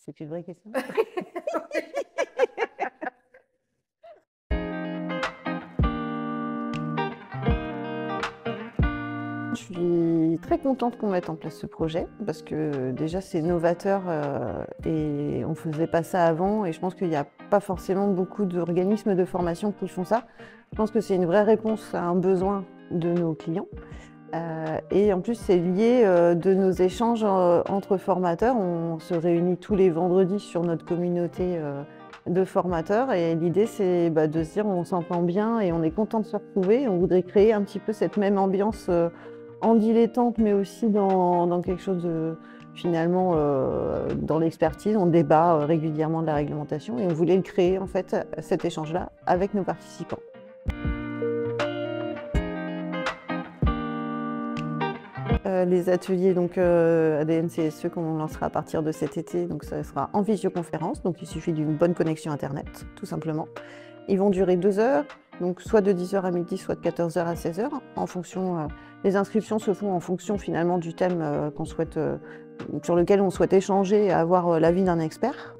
C'est une vraie question. Je suis très contente qu'on mette en place ce projet parce que déjà c'est novateur et on ne faisait pas ça avant et je pense qu'il n'y a pas forcément beaucoup d'organismes de formation qui font ça. Je pense que c'est une vraie réponse à un besoin de nos clients. Et en plus, c'est lié de nos échanges entre formateurs. On se réunit tous les vendredis sur notre communauté de formateurs. Et l'idée, c'est de se dire on s'entend bien et on est content de se retrouver. On voudrait créer un petit peu cette même ambiance en dilettante, mais aussi dans quelque chose de finalement dans l'expertise. On débat régulièrement de la réglementation et on voulait le créer, en fait, cet échange-là avec nos participants. Les ateliers donc, ADN CSE qu'on lancera à partir de cet été, donc ça sera en visioconférence, donc il suffit d'une bonne connexion internet, tout simplement. Ils vont durer 2 heures, donc soit de 10h à midi, soit de 14h à 16h, en fonction. Les inscriptions se font en fonction finalement du thème sur lequel on souhaite échanger et avoir l'avis d'un expert.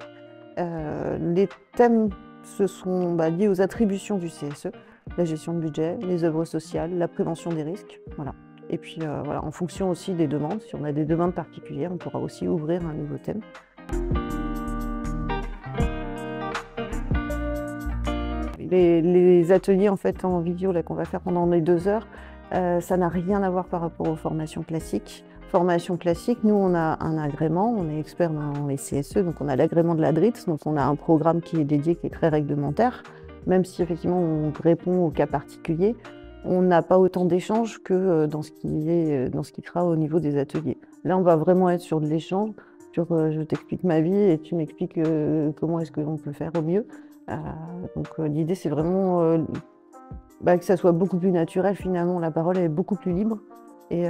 Les thèmes se sont liés aux attributions du CSE, la gestion de budget, les œuvres sociales, la prévention des risques, voilà. Et puis voilà, en fonction aussi des demandes, si on a des demandes particulières, on pourra aussi ouvrir un nouveau thème. Les ateliers en fait en vidéo qu'on va faire pendant les 2 heures, ça n'a rien à voir par rapport aux formations classiques. Formation classique, nous on a un agrément, on est expert dans les CSE, donc on a l'agrément de la DRITS, donc on a un programme qui est dédié, qui est très réglementaire, même si effectivement on répond aux cas particuliers. On n'a pas autant d'échanges que dans ce qui sera au niveau des ateliers. Là, on va vraiment être sur de l'échange, sur je t'explique ma vie et tu m'expliques comment est-ce qu'on peut faire au mieux. Donc l'idée, c'est vraiment que ça soit beaucoup plus naturel finalement. La parole est beaucoup plus libre et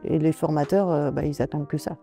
les formateurs, ils attendent que ça.